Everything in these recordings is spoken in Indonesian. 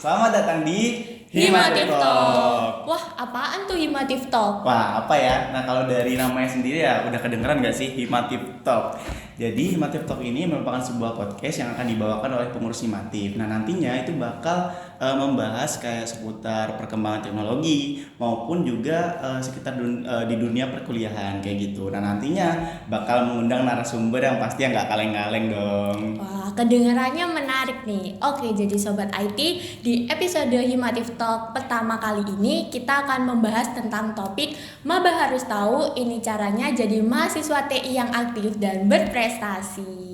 Selamat datang di Himatif Talk. Wah, apaan tuh Himatif Talk? Wah, apa ya? Nah, kalau dari namanya sendiri ya udah kedengeran gak sih Himatif Talk? Jadi Himatif Talk ini merupakan sebuah podcast yang akan dibawakan oleh pengurus Himatif. Nah, nantinya itu bakal membahas kayak seputar perkembangan teknologi maupun juga sekitar di dunia perkuliahan kayak gitu. Nah, nantinya bakal mengundang narasumber yang pasti nggak kaleng-kaleng dong. Wah, kedengarannya menarik nih. Oke, jadi Sobat IT, di episode Himatif Talk pertama kali ini kita akan membahas tentang topik Maba harus tahu ini caranya jadi mahasiswa TI yang aktif dan berprestasi.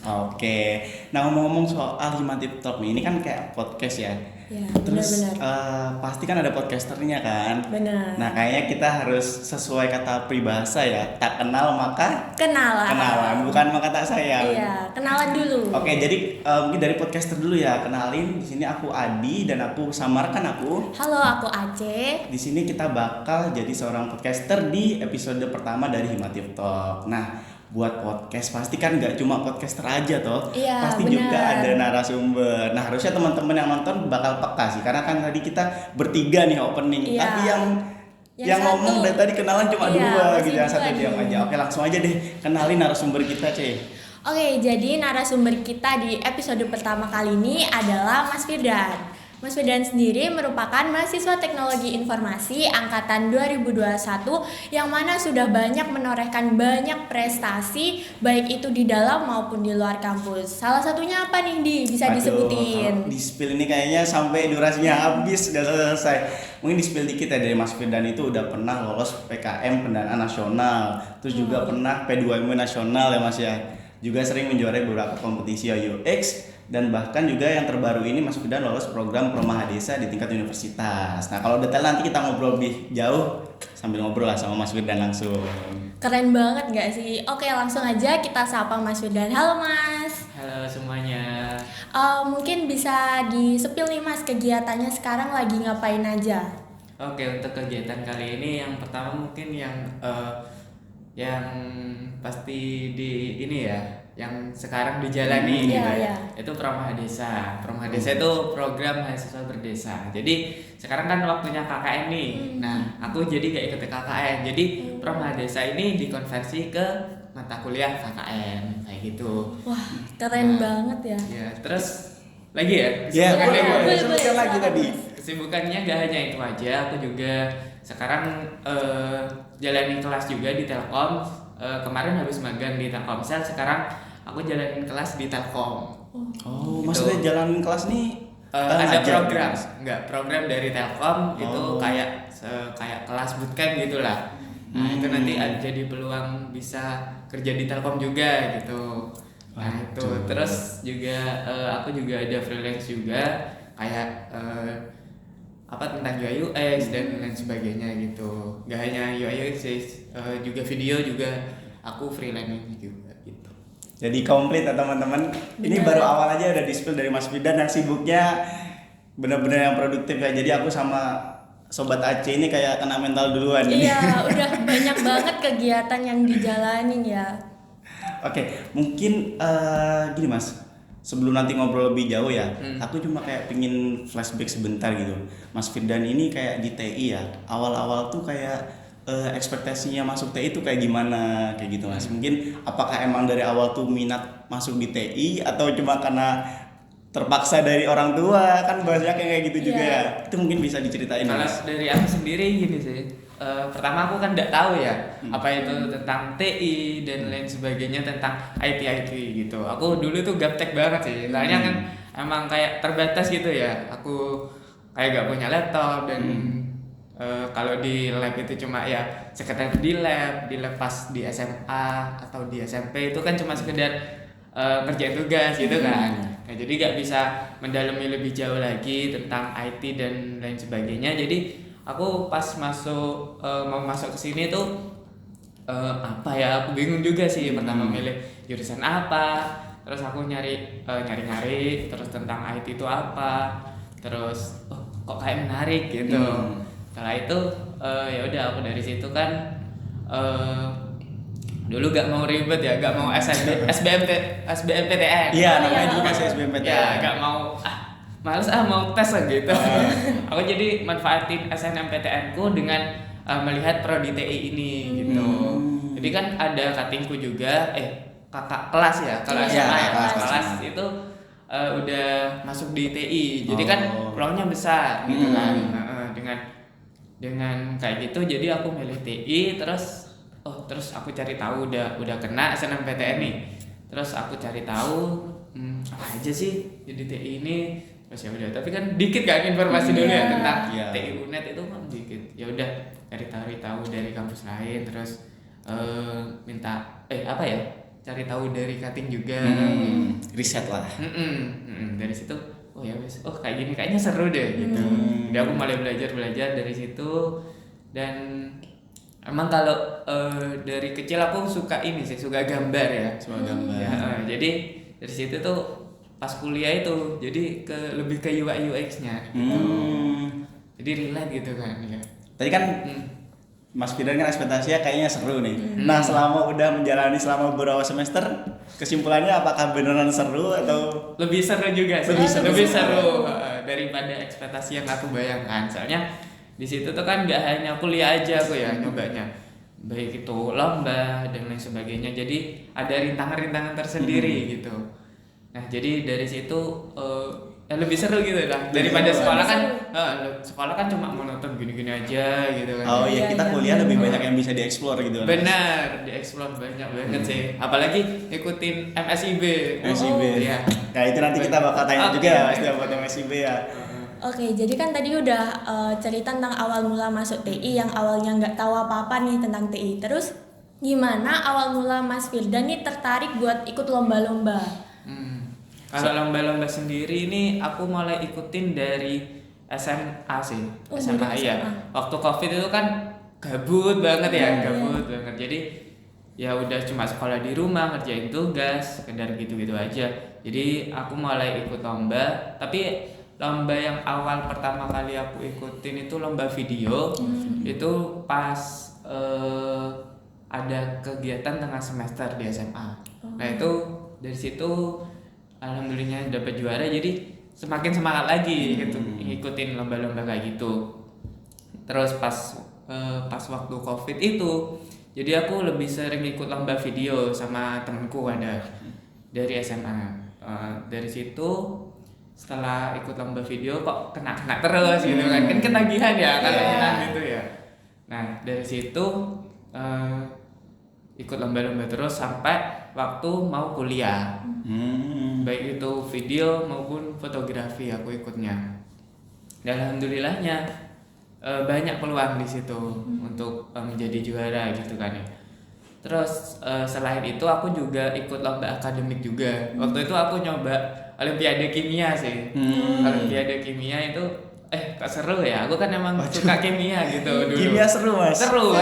Oke, nah ngomong-ngomong soal Himatif Talk nih, ini kan kayak podcast ya. Ya, Terus benar-benar. pasti kan ada podcasternya kan. Benar. Nah kayaknya kita harus sesuai kata peribahasa ya. Tak kenal maka Kenalan. bukan maka tak sayang. Iya, kenalan dulu. Oke, jadi mungkin dari podcaster dulu ya. Kenalin, di sini aku Adi dan aku samarkan aku. Halo, aku Aceh. Di sini kita bakal jadi seorang podcaster di episode pertama dari Himatif Talk. Nah, buat podcast pasti kan nggak cuma podcaster aja toh, Iya, pasti benar. juga ada narasumber. Nah, harusnya teman-teman yang nonton bakal peka sih, karena kan tadi kita bertiga nih opening, Iya. tapi yang Yang ngomong satu. dari tadi kenalan cuma Iya, dua masih gitu, yang dua satu diam nih. aja. Oke, langsung aja deh kenalin narasumber kita, Oke, jadi narasumber kita di episode pertama kali ini adalah Mas Firdan. Mas Firdan sendiri merupakan mahasiswa teknologi informasi angkatan 2021 yang mana sudah banyak menorehkan banyak prestasi baik itu di dalam maupun di luar kampus. Salah satunya apa nih, Di? Bisa Aduh, disebutin? kalau di spill ini kayaknya sampai durasinya habis, udah selesai. Mungkin di spill dikit ya, dari Mas Firdan itu udah pernah lolos PKM Pendanaan Nasional, terus juga pernah P2M Nasional ya Mas ya. Juga sering menjuarai beberapa kompetisi UX, dan bahkan juga yang terbaru ini Mas Firdan lolos program Promaha Desa di tingkat universitas. Nah, kalau detail nanti kita ngobrol lebih jauh sambil ngobrol lah sama Mas Firdan langsung. Keren banget gak sih? Oke, langsung aja kita sapa Mas Firdan. Halo Mas. Halo semuanya. Mungkin bisa di-spill nih Mas, kegiatannya sekarang lagi ngapain aja? Oke, untuk kegiatan kali ini yang pertama mungkin yang pasti di ini ya, yang sekarang dijalani Iya, gitu ya. iya. Itu Promaha Desa. Promaha Desa itu program mahasiswa berdesa. Jadi sekarang kan waktunya KKN nih. Nah, aku jadi gak ikut KKN. Jadi Promaha Desa ini dikonversi ke mata kuliah KKN kayak gitu. Wah, keren Nah, banget ya. Ya, terus lagi ya? Ya, boleh, boleh. boleh, Sebutkan lagi silakan, tadi. Mas. Kesibukannya gak hanya itu aja, aku juga sekarang jalanin kelas juga di Telkom. Kemarin habis magang di Telkomsel, sekarang aku jalanin kelas di Telkom. Oh, Gitu. maksudnya jalanin kelas nih Ada ngajar program, gitu? enggak program dari Telkom itu Oh. kayak kelas bootcamp gitulah. Nah, itu nanti jadi peluang bisa kerja di Telkom juga gitu. Nah, itu Waduh. terus juga aku juga ada freelance juga kayak tentang UI UX dan lain sebagainya gitu. Gak hanya UI UX sih, juga video juga aku freelance juga gitu. Jadi komplit ya teman-teman. Ini Bener. baru awal aja udah di-spill dari Mas Firdan yang sibuknya bener-bener yang produktif ya. Jadi aku sama Sobat Aceh ini kayak kena mental duluan. Iya, udah banyak banget kegiatan yang dijalanin ya. Oke, mungkin gini Mas. Sebelum nanti ngobrol lebih jauh ya, aku cuma kayak pingin flashback sebentar gitu. Mas Firdan ini kayak di TI ya. Awal-awal tuh kayak ekspektasinya masuk TI itu kayak gimana kayak gitu Mas. Mungkin apakah emang dari awal tuh minat masuk di TI atau cuma karena terpaksa dari orang tua, kan banyak yang kayak gitu juga Iya. ya. Itu mungkin bisa diceritain Kalau Mas. dari aku sendiri gini sih, pertama aku kan nggak tahu ya apa itu tentang TI dan lain sebagainya tentang IT gitu. Aku dulu tuh gaptek banget sih, soalnya kan emang kayak terbatas gitu ya. Aku kayak gak punya laptop dan kalau di lab itu cuma ya sekedar di lab pas di SMA atau di SMP itu kan cuma sekedar ngerjain tugas gitu kan. Nah, jadi gak bisa mendalami lebih jauh lagi tentang IT dan lain sebagainya. Jadi aku pas mau masuk ke sini tuh apa ya, aku bingung juga sih pertama milih jurusan apa. Terus aku nyari terus tentang IT itu apa. Terus kok kayak menarik gitu. Setelah itu ya udah aku dari situ kan dulu gak mau ribet ya, gak mau SBMPTN. Iya, namanya iya. juga SBMPTN. Ya, gak mau males mau tes lah gitu. Aku jadi manfaatin SNMPTN ku dengan melihat prodi TI ini gitu. Jadi kan ada katingku juga, kakak kelas ya, kalau Iya, SMA ya, kelas. itu udah masuk di TI. Jadi kan peluangnya besar gitu kan. Dengan kayak gitu jadi aku milih TI terus aku cari tahu udah kena SNMPTN nih. Terus aku cari tahu apa aja sih jadi TI ini. Terus ya udah, tapi kan dikit kan informasi dulu ya tentang TI UNED itu kan dikit. Ya udah cari tahu dari kampus lain, terus minta cari tahu dari cutting juga. Riset lah. Dari situ kayak gini kayaknya seru deh gitu. Jadi aku mulai belajar dari situ. Dan emang kalau dari kecil aku suka gambar ya. Suka gambar. Ya, jadi dari situ tuh pas kuliah itu jadi lebih ke UI UX-nya gitu. Jadi relate gitu kan ya. Tadi kan Mas Firdan kan ekspektasinya kayaknya seru nih. Nah, selama udah menjalani selama beberapa semester, kesimpulannya apakah beneran seru atau lebih seru juga sih. Lebih seru. Daripada ekspektasi yang aku bayangkan. Soalnya di situ tuh kan nggak hanya kuliah aja aku ya nyobanya, baik itu lomba dan lain sebagainya. Jadi ada rintangan-rintangan tersendiri gitu. Nah, jadi dari situ lebih seru gitu lah daripada sekolah kan. Sekolah kan cuma monoton gini-gini aja gitu kan. Oh iya, kita kuliah lebih banyak yang bisa dieksplor gitu kan. Benar, dieksplor banyak banget sih. Apalagi ikutin MSIB. MSIB. Ya. Nah, itu nanti kita bakal tanya juga ya Mas buat MSIB ya. Oke, jadi kan tadi udah cerita tentang awal mula masuk TI yang awalnya nggak tahu apa-apa nih tentang TI. Terus gimana awal mula Mas Firdan nih tertarik buat ikut lomba-lomba? Kalau lomba-lomba sendiri ini aku mulai ikutin dari SMA sih. SMA ya. Waktu Covid itu kan gabut banget ya, gabut banget. Jadi ya udah cuma sekolah di rumah, ngerjain tugas, sekedar gitu-gitu aja. Jadi aku mulai ikut lomba, tapi lomba yang awal pertama kali aku ikutin itu lomba video. Itu pas ada kegiatan tengah semester di SMA. Nah, itu dari situ alhamdulillah dapat juara, jadi semakin semangat lagi gitu ngikutin lomba-lomba kayak gitu. Terus pas waktu Covid itu, jadi aku lebih sering ikut lomba video sama temenku ada dari SMA. Dari situ setelah ikut lomba video kok kena terus gitu kan ketagihan ya kalau gitu ya. Nah, dari situ ikut lomba-lomba terus sampai waktu mau kuliah. Baik itu video maupun fotografi aku ikutnya. Dan alhamdulillahnya banyak peluang di situ untuk menjadi juara gitu kan ya. Terus selain itu aku juga ikut lomba akademik juga. Waktu itu aku nyoba olimpiade kimia sih. Olimpiade kimia itu kok seru ya. Aku kan emang suka kimia gitu dulu. Kimia seru, Mas. Seru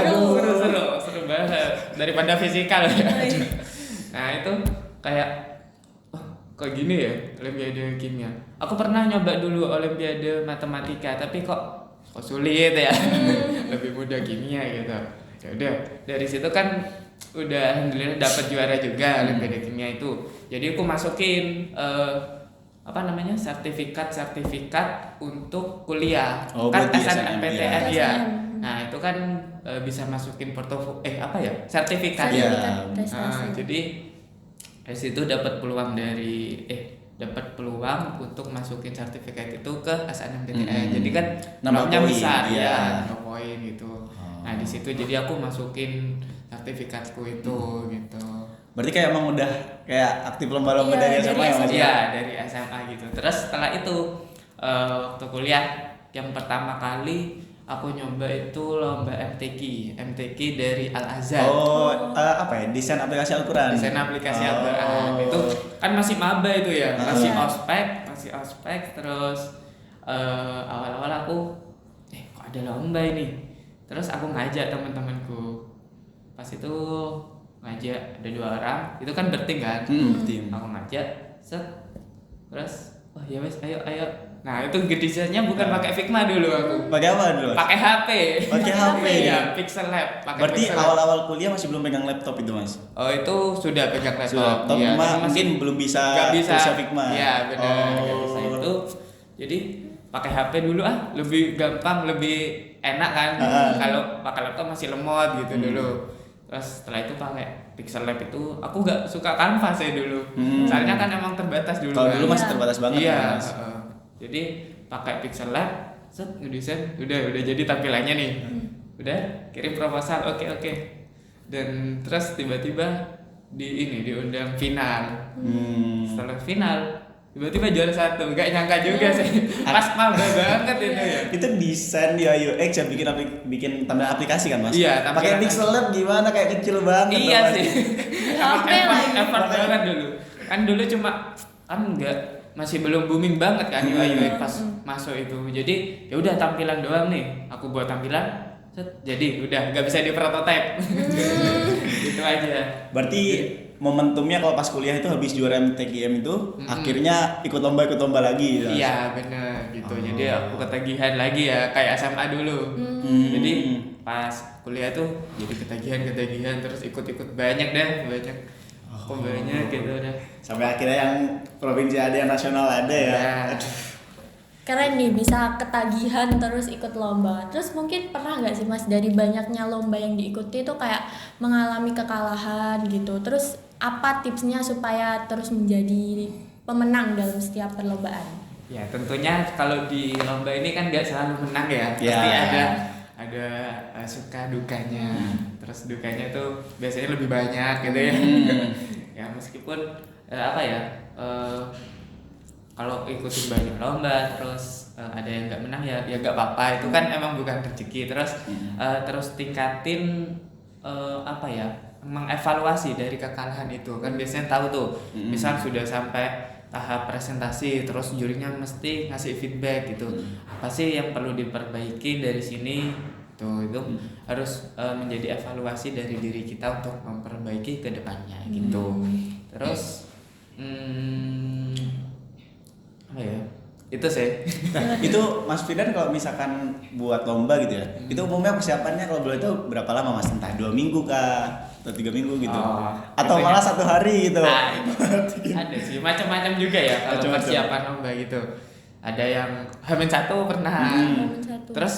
banget daripada fisikal ya. Nah, itu kayak kok gini ya olimpiade kimia. Aku pernah nyoba dulu olimpiade matematika, tapi kok sulit ya. Lebih mudah kimia gitu. Ya udah, dari situ kan udah alhamdulillah dapat juara juga olimpiade kimia itu. Jadi aku masukin sertifikat untuk kuliah. Kan SNMPTN ya. Nah, itu kan bisa masukin portofolio sertifikat ya. Jadi dari situ dapat peluang untuk masukin sertifikat itu ke SNMPTN. Jadi kan namanya besar ya, poin gitu. Nah, di situ jadi aku masukin sertifikatku itu gitu. Berarti kayak emang udah kayak aktif lomba-lomba dari SMA ya Mas? Iya, dari SMA gitu. Terus setelah itu waktu kuliah yang pertama kali aku nyoba itu lomba MTQ dari Al Azhar. Desain aplikasi Al-Quran. Desain aplikasi Al-Quran. Itu kan masih maba itu ya, masih ospek. Terus awal-awal aku kok ada lomba ini. Terus aku ngajak teman-temanku. Pas itu ngajak ada 2 orang, itu kan bertim kan. Bertim. Aku ngajak, terus ya wes ayo. Nah, itu desainnya bukan pakai Figma dulu aku. Pakai apa dulu? Pakai HP. Ya, Pixel Lab. Berarti awal-awal kuliah masih belum pegang laptop itu, Mas? Oh, itu sudah pegang laptop. Mungkin belum bisa Figma. Figma. Iya, benar. Nggak bisa itu. Jadi pakai HP dulu lebih gampang, lebih enak kan. Kalau pakai laptop masih lemot gitu dulu. Terus setelah itu pakai Pixel Lab itu aku nggak suka Canva saya dulu. Soalnya kan emang terbatas dulu. Kalau kan. dulu masih terbatas banget. Iya. Ya, Mas. Jadi pakai Pixel Lab, set ngedesain, udah jadi tampilannya nih. Udah kirim proposal, oke. Dan terus tiba-tiba diundang final. Setelah final tiba-tiba juara 1, gak nyangka juga sih. Pas maba banget itu ya. Itu desain di UX ya, bikin tanda aplikasi kan Mas? Iya, pakai Pixel Lab gimana, kayak kecil banget. Iya sih. Emang HP lagi. effort banget dulu. Kan dulu cuma masih belum booming banget kan UI UX pas masuk itu. Jadi ya udah tampilan doang nih. Aku buat tampilan, jadi udah nggak bisa di prototype. Gitu aja. Berarti momentumnya kalau pas kuliah itu habis juara MTQM itu akhirnya ikut lomba lagi ya? Iya bener gitu. Jadi aku ketagihan lagi ya kayak SMA dulu. Jadi pas kuliah tuh jadi ketagihan terus ikut banyak. Banyak gitu udah. Sampai akhirnya yang provinsi ada, yang nasional ada ya. Aduh. Keren nih bisa ketagihan terus ikut lomba. Terus mungkin pernah nggak sih Mas dari banyaknya lomba yang diikuti itu kayak mengalami kekalahan gitu. Terus apa tipsnya supaya terus menjadi pemenang dalam setiap perlombaan? Ya tentunya kalau di lomba ini kan nggak selalu menang ya. Ya. Pasti ada suka dukanya. Terus dukanya tuh biasanya lebih banyak gitu ya. Ya meskipun kalau ikutin banyak lomba terus ada yang nggak menang ya nggak apa-apa, itu kan emang bukan rezeki. Terus tingkatin mengevaluasi dari kekalahan itu kan biasanya tahu tuh. Misal sudah sampai tahap presentasi terus jurinya mesti ngasih feedback gitu, apa sih yang perlu diperbaiki dari sini tuh. Itu harus menjadi evaluasi dari diri kita untuk memperbaiki ke depannya gitu. Terus itu sih. Nah, itu Mas Firdan kalau misalkan buat lomba gitu ya, itu umumnya persiapannya kalau boleh tahu berapa lama Mas? Entah 2 minggu kah atau 3 minggu gitu, atau malah 1 hari gitu? Ada sih macam-macam juga ya kalau persiapan lomba gitu. Ada yang H-1 pernah. Terus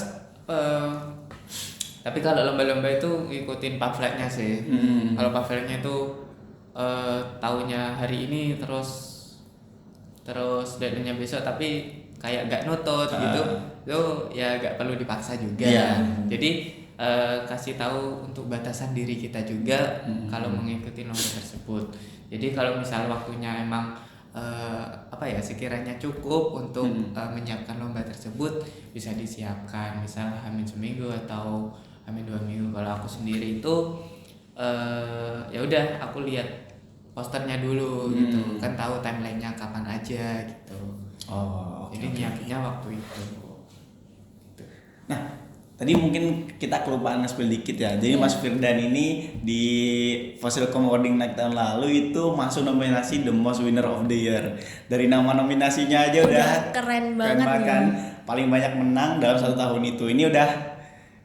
tapi kalau lomba-lomba itu ngikutin pamfletnya sih. Kalau pamfletnya itu tahunya hari ini terus deadline-nya besok tapi kayak gak nutut gitu, itu ya gak perlu dipaksa juga. Jadi kasih tahu untuk batasan diri kita juga kalau mengikuti lomba tersebut. Jadi kalau misal waktunya emang sekiranya cukup untuk menyiapkan lomba tersebut, bisa disiapkan misal hamil seminggu atau hamil 2 minggu. Kalau aku sendiri itu ya udah aku lihat posternya dulu gitu kan, tahu timelinenya kapan aja gitu. Jadi nyiapinnya waktu itu. Nah, tadi mungkin kita kelupaan nge-spill dikit ya. Jadi Mas Firdan ini di Fossilcom Awarding Night tahun lalu itu masuk nominasi The Most Winner of the Year. Dari nama nominasinya aja udah keren banget kan. Paling banyak menang dalam 1 tahun itu. Ini udah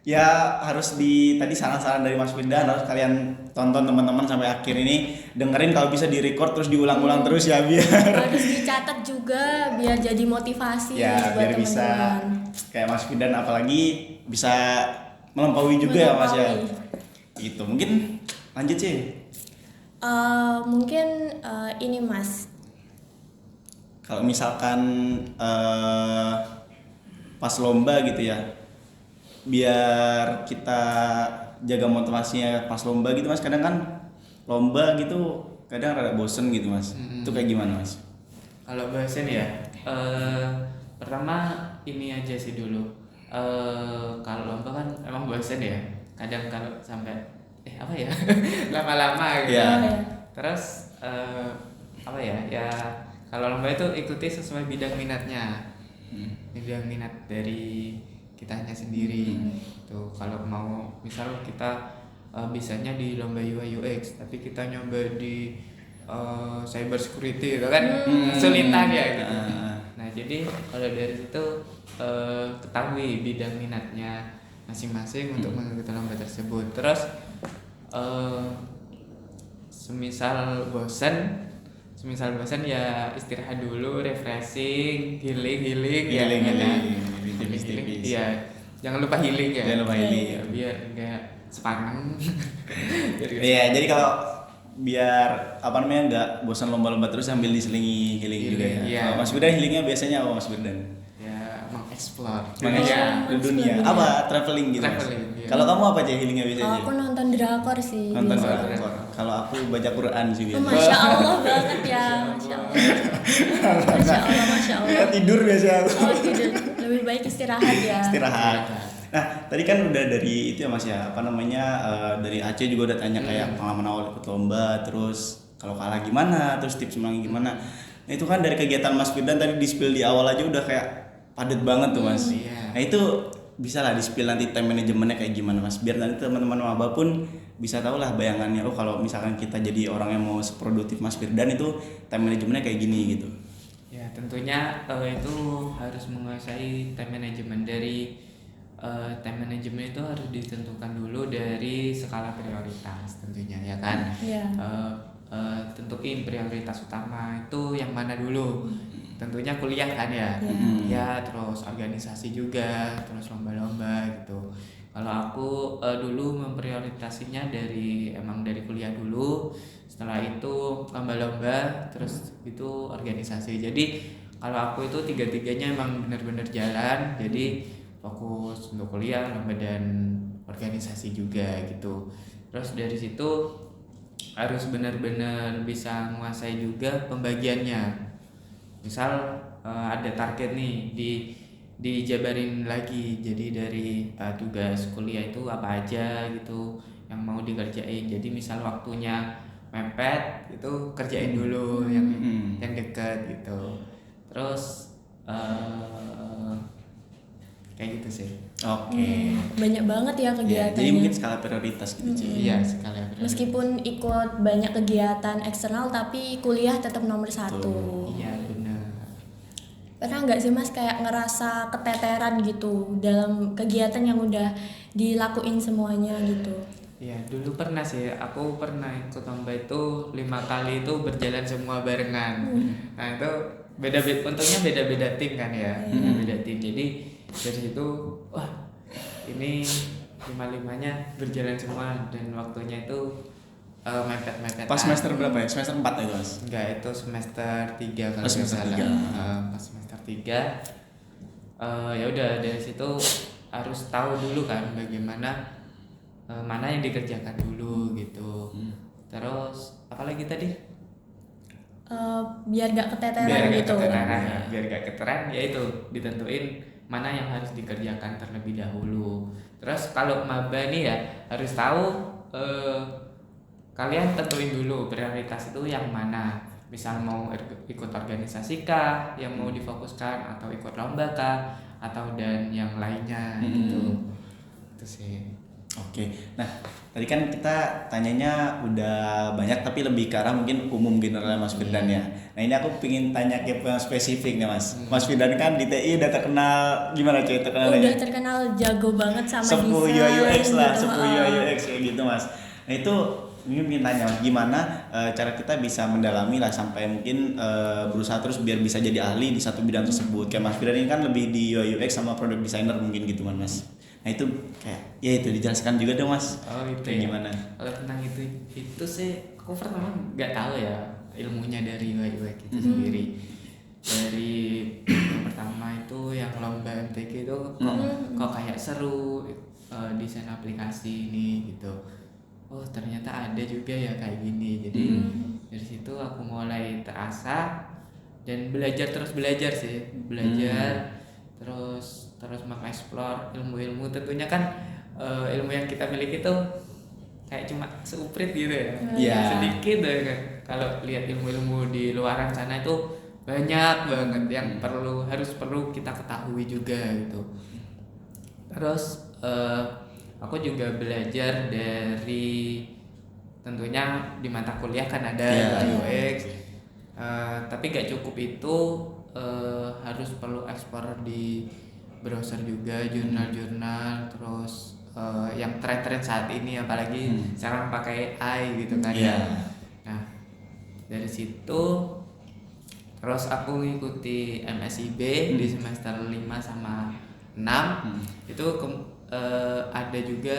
ya harus tadi saran-saran dari Mas Firdan harus kalian tonton teman-teman sampai akhir ini, dengerin, kalau bisa di-record terus diulang-ulang terus ya, biar harus dicatat juga biar jadi motivasi ya, biar teman-teman. bisa kayak Mas Firdan, apalagi bisa melampaui juga ya Mas ya. Gitu. Mungkin lanjut sih. Mungkin ini Mas. Kalau misalkan pas lomba gitu ya, biar kita jaga motivasinya pas lomba gitu Mas, kadang kan lomba gitu kadang rada bosen gitu Mas. Itu kayak gimana Mas? Kalau bosen ya, pertama ini aja sih dulu. Kalau lomba kan emang bosen ya. Kadang kalau sampai lama-lama gitu. Terus ya kalau lomba itu ikuti sesuai bidang minatnya. Bidang minat dari kitanya sendiri. Tuh kalau mau misal kita bisanya di lomba UI UX tapi kita nyoba di cyber security itu kan kesulitan ya gitu. Nah jadi kalau dari situ ketahui bidang minatnya masing-masing untuk mengikuti lomba tersebut. Terus semisal bosen semisal bosan ya istirahat dulu, refreshing, healing ya Healing, kan? healing, Healing, tipis-tipis. iya, jangan lupa healing ya. Jangan lupa healing. Ya, biar enggak sepanang. Iya, jadi kalau biar apa namanya nggak bosan lomba-lomba terus sambil diselingi healing juga ya. Iya. Kalau Mas Firdan healingnya biasanya apa Mas Firdan? Ya mengeksplor Makanya Oh, dunia. dunia. Apa traveling gitu? Mas? Traveling, iya. Kalau kamu apa aja healingnya biasanya? Kalau aku nonton drakor sih. Nonton biasanya. drakor. Kalau aku baca Quran sih Oh, biasanya. Masya Allah banget ya, Masya Allah. Masya Allah, Masya Allah. Ya, tidur biasanya aku. Oh, tidur. Lebih baik istirahat ya. Istirahat. Nah, tadi kan udah dari itu ya Mas ya, apa namanya dari Aceh juga udah tanya kayak pengalaman awal ikut lomba, terus kalau kalah gimana, terus tips menangnya gimana. Nah, itu kan dari kegiatan Mas Firdan tadi di-spill di awal aja udah kayak padat banget tuh Mas. Iya. Nah, itu bisa lah di-spill nanti time manajemennya kayak gimana Mas, biar nanti teman-teman maba pun bisa tahu lah bayangannya, oh kalau misalkan kita jadi orang yang mau seproduktif Mas Firdan itu time manajemennya kayak gini gitu. Ya tentunya itu harus menguasai time management. Dari time management itu harus ditentukan dulu dari skala prioritas tentunya ya kan. Iya. Tentuin prioritas utama itu yang mana dulu. Tentunya kuliah kan ya. Ya terus organisasi juga, terus lomba-lomba gitu. Kalau aku dulu memprioritasinya dari kuliah dulu. Setelah itu lomba-lomba, terus itu organisasi. Jadi kalau aku itu tiga-tiganya emang benar-benar jalan. Jadi fokus untuk kuliah, lomba dan organisasi juga gitu. Terus dari situ harus benar-benar bisa menguasai juga pembagiannya. Misal ada target nih dijabarin lagi. Jadi dari tugas kuliah itu apa aja gitu yang mau dikerjain. Jadi misal waktunya mepet itu kerjain dulu yang dekat gitu. Terus kayak gitu sih. Oke. Banyak banget ya Ya, kegiatannya. jadi mungkin skala prioritas gitu Ci. Iya sekali. Meskipun ikut banyak kegiatan eksternal tapi kuliah tetap nomor satu. Iya benar. Pernah nggak sih Mas kayak ngerasa keteteran gitu dalam kegiatan yang udah dilakuin semuanya gitu? Ya dulu pernah sih, aku pernah ikut lomba itu 5 kali itu berjalan semua barengan. Nah itu untungnya beda-beda tim kan ya, beda-beda tim. Jadi dari situ, wah ini 5-5-nya berjalan semua dan waktunya itu mepet-mepet. Pas semester berapa ya? Semester 4 ya itu Mas? Enggak, itu semester 3 kalau Oh, semester nggak salah. 3. Pas semester 3 ya udah dari situ harus tahu dulu kan bagaimana mana yang dikerjakan dulu gitu. Terus apalagi tadi? Biar nggak keteteran Biar gak gitu. keteteran, biar gak keteteran ya itu ditentuin mana yang harus dikerjakan terlebih dahulu. Terus kalau maba nih ya harus tahu kalian tentuin dulu prioritas itu yang mana. Misal mau ikut organisasi kah yang mau difokuskan, atau ikut lomba kah, atau dan yang lainnya gitu. Itu sih. Oke, nah tadi kan kita tanyanya udah banyak tapi lebih ke arah mungkin umum general Mas Firdan ya. Nah ini aku pengen tanya ke yang spesifik nih Mas. Mas Firdan kan di TI udah terkenal gimana cuy terkenal Udah terkenal jago banget sama sepuh desain UI UX lah, gitu. sepuh UI UX kayak gitu Mas. Nah itu ini pengen tanya Mas, gimana cara kita bisa mendalami lah sampai mungkin berusaha terus biar bisa jadi ahli di satu bidang tersebut. Kayak Mas Firdan ini kan lebih di UI UX sama product designer mungkin gitu kan Mas. Nah itu kayak ya itu dijelaskan juga dong Mas. Oh itu kayak ya. gimana? Kalau tentang itu sih aku pertama nggak tahu ya ilmunya dari UI UX itu sendiri. Dari yang pertama itu yang lomba MTQ itu kok kayak seru desain aplikasi ini gitu. Oh ternyata ada juga ya kayak gini. Jadi dari situ aku mulai terasa dan terus belajar sih, terus mengeksplor ilmu-ilmu. Tentunya kan ilmu yang kita miliki tuh kayak cuma seuprit gitu ya, sedikit ya kan. Kalau lihat ilmu-ilmu di luaran sana itu banyak banget yang perlu kita ketahui juga gitu. Terus aku juga belajar dari tentunya di mata kuliah kan ada UX, tapi gak cukup itu, harus perlu ekspor di browser juga, jurnal-jurnal, terus yang tren-tren saat ini apalagi sekarang pakai AI gitu kan ya. Nah dari situ Terus aku ngikuti MSIB di semester 5 sama 6. Itu ada juga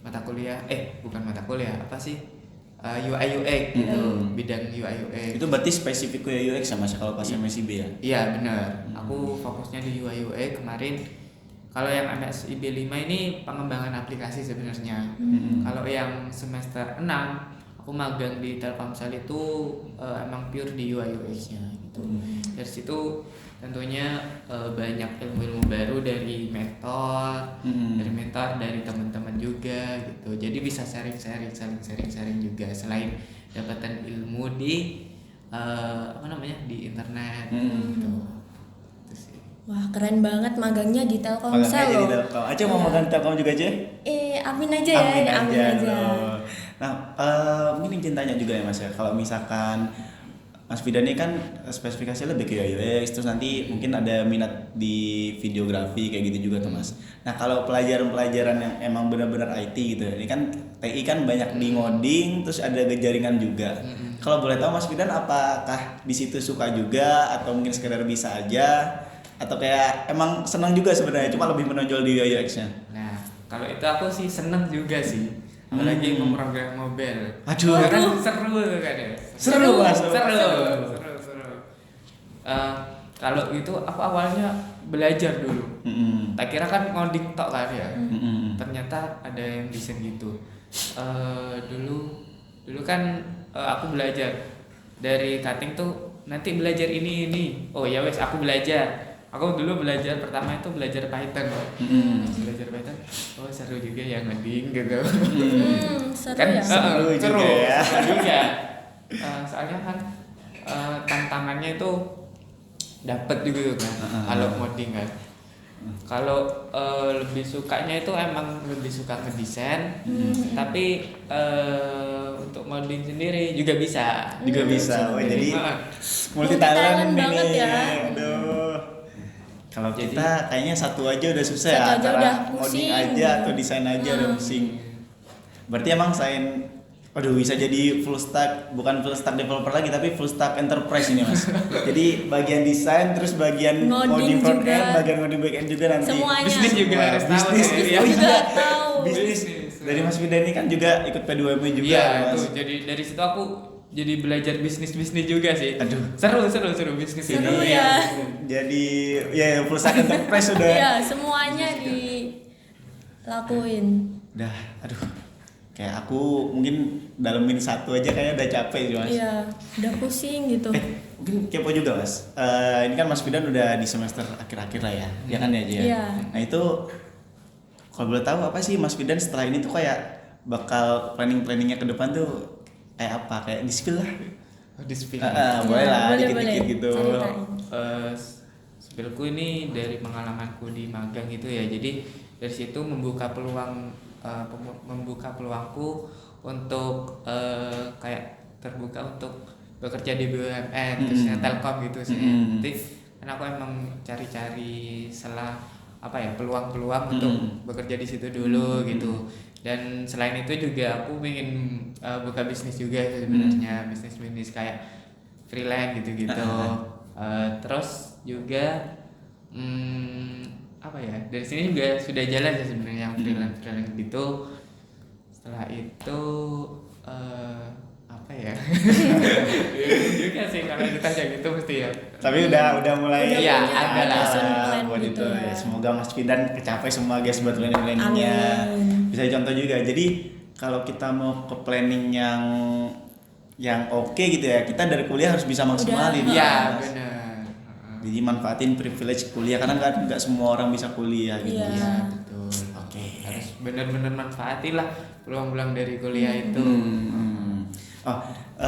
mata kuliah, bukan mata kuliah, apa sih? UI UX gitu, bidang UI UX. Itu berarti spesifik UI UX sama kalau pas MSIB ya? Iya benar. Aku fokusnya di UI UX kemarin. Kalau yang MSIB 5 ini pengembangan aplikasi sebenarnya. Kalau yang semester 6 aku magang di Telkomsel itu emang pure di UI UX-nya gitu. Dari situ tentunya banyak ilmu-ilmu baru dari mentor, dari teman-teman juga gitu. Jadi bisa saling sharing juga selain dapatan ilmu di di internet gitu. Itu sih. Wah, keren banget magangnya di Telkomsel Magangnya loh. di Telkom. Aceh mau magang di Telkom juga, Aceh? Amin aja ya, amin aja. loh. Nah, mungkin izin tanya juga ya Mas ya, kalau misalkan Mas Fidan ini kan spesifikasinya lebih ke UI UX, terus nanti mungkin ada minat di videografi kayak gitu juga tuh Mas. Nah, kalau pelajaran-pelajaran yang emang benar-benar IT gitu, ini kan TI kan banyak di ngoding, terus ada jaringan juga. Kalau boleh tahu Mas Fidan apakah di situ suka juga atau mungkin sekedar bisa aja atau kayak emang senang juga sebenarnya cuma lebih menonjol di UI UX-nya? Nah, kalau itu aku sih seneng juga sih. Apalagi memprogram mobile. Aduh, kan seru kan ya. Seru, Mas. Seru. Kalau itu aku awalnya belajar dulu. Tak kira kan ngoding tok kan ya. Ternyata ada yang desain gitu. Dulu kan aku belajar dari cutting tuh nanti belajar ini. Oh ya wes aku belajar. Aku dulu belajar pertama itu belajar Python. Belajar Python. Oh seru juga ya ngoding gitu. Seru Kan ya. Seru juga. Soalnya kan tantangannya itu dapat juga kan kalau ngoding kan. Kalau lebih sukanya itu emang lebih suka ngedesain, tapi untuk modeling sendiri juga bisa. Oh, jadi multi talent talent banget ini. ya. Aduh. Kalau Jadi- kita kayaknya satu aja udah susah ya, Satu aja antara udah coding pusing. aja atau desain aja udah pusing. Berarti emang bisa jadi full stack, bukan full stack developer lagi tapi full stack enterprise ini Mas. Jadi bagian desain terus bagian Ngoding ngoding front juga. end, bagian ngoding back end juga nanti. Semuanya. Bisnis juga Wah, harus tahu. bisnis. Ya. Oh iya. Juga tahu. Bisnis. Dari Mas Fidan ini kan juga ikut P2M juga Iya, Mas. itu. Jadi dari situ aku jadi belajar bisnis juga sih. Aduh. Seru bisnis Seru ini. ya. Jadi ya full stack enterprise sudah. Iya, semuanya dilakuin. Dah, aduh. Kayak aku mungkin dalemin satu aja kayaknya udah capek sih Mas. Iya, udah pusing gitu. Mungkin kepo juga Mas. Ini kan Mas Fidan udah di semester akhir-akhir lah ya. Ya kan ya Jia? Iya. Nah itu kalau boleh tahu apa sih Mas Fidan setelah ini tuh kayak bakal planningnya ke depan tuh kayak apa? Kayak di spill lah. Di spill. Boleh Iya, lah, boleh, dikit-dikit boleh. gitu. Ceritain. Spillku ini dari pengalamanku di magang gitu ya. Jadi dari situ membuka peluangku untuk kayak terbuka untuk bekerja di BUMN khususnya Telkom gitu sih. Nanti kan aku emang cari-cari peluang-peluang untuk bekerja di situ dulu gitu. Dan selain itu juga aku ingin buka bisnis juga sebenarnya, bisnis kayak freelance gitu-gitu. Terus juga dari sini juga sudah jalan sih sebenarnya yang freelance gitu. Setelah itu juga sih kalau ditanya gitu mesti ya. Tapi udah mulai Udah Iya, punya ada lah. plan buat gitu itu ya. ya. Semoga Mas Fidan kecapai semua guys buat planningnya. Amin. Bisa contoh juga. Jadi kalau kita mau ke planning yang oke gitu ya, kita dari kuliah harus bisa maksimalin. Iya, Mas. benar. Jadi manfaatin privilege kuliah karena kan nggak semua orang bisa kuliah gitu. Iya. Iya, betul. Oke. Harus benar-benar manfaatin lah peluang-peluang dari kuliah itu.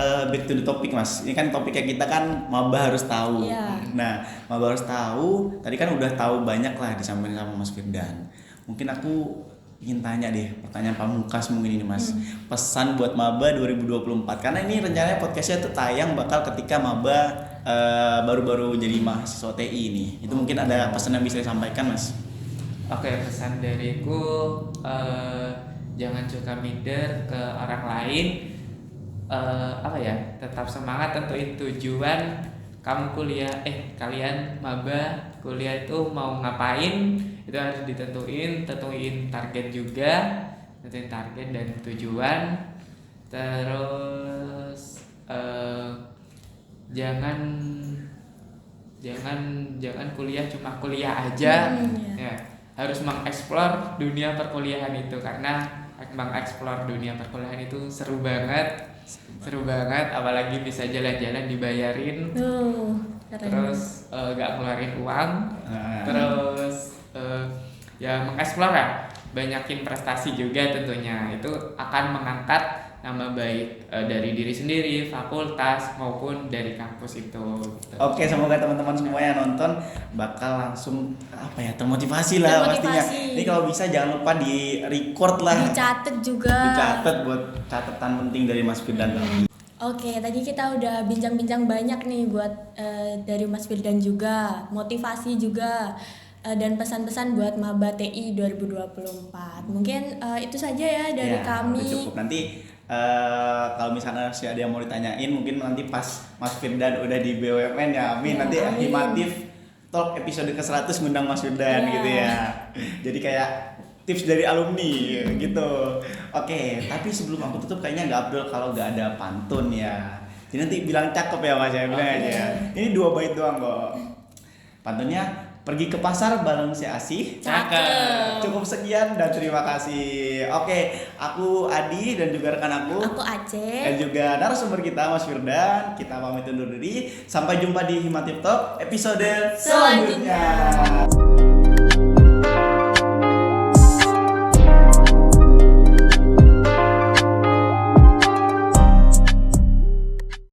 Back to the topic Mas. Ini kan topiknya kita kan maba harus tahu. Iya. Nah, maba harus tahu. Tadi kan udah tahu banyak lah disampaikan sama Mas Firdan. Mungkin aku ingin tanya deh, pertanyaan pamungkas mungkin ini Mas. Pesan buat maba 2024. Karena ini rencananya podcastnya tuh tayang bakal ketika maba baru-baru jadi mahasiswa TI ini. Itu mungkin ada pesan yang bisa disampaikan Mas. Oke, pesan dariku jangan suka minder ke orang lain. Tetap semangat tentuin tujuan kamu kalian maba kuliah itu mau ngapain, itu harus tentuin target juga, tentuin target dan tujuan. Terus jangan kuliah cuma kuliah aja. Ya, harus mengeksplor dunia perkuliahan itu, karena mengeksplor dunia perkuliahan itu seru banget, apalagi bisa jalan-jalan dibayarin. Keren. Terus gak ngeluarin uang. Terus ya mengeksplor ya, banyakin prestasi juga tentunya. Itu akan mengangkat nama baik dari diri sendiri, fakultas maupun dari kampus itu gitu. Oke, semoga teman-teman semua yang nonton bakal langsung termotivasi lah pastinya. Ini kalau bisa jangan lupa di record lah, dicatat juga, buat catatan penting dari Mas Firdan tadi. Oke, tadi kita udah bincang-bincang banyak nih buat dari Mas Firdan juga, motivasi juga, dan pesan-pesan buat maba TI 2024. Mungkin itu saja ya dari kami. Udah cukup. Nanti kalau misalnya masih ada yang mau ditanyain, mungkin nanti pas Mas Firdan udah di BUMN ya, amin. Nanti Himatif Talk episode ke-100 ngundang Mas Firdan gitu ya. Jadi kayak tips dari alumni gitu. Oke, tapi sebelum aku tutup kayaknya nggak abdul kalau nggak ada pantun ya. Jadi nanti bilang cakep ya Mas ya, bilang aja. Ini 2 bait doang kok. Pantunnya, pergi ke pasar bareng si Asih. Cakep. Cukup sekian dan terima kasih. Oke, aku Adi dan juga rekan aku Aceh. dan juga narasumber kita Mas Firdan. Kita pamit undur diri. Sampai jumpa di Himatif Talk episode selanjutnya.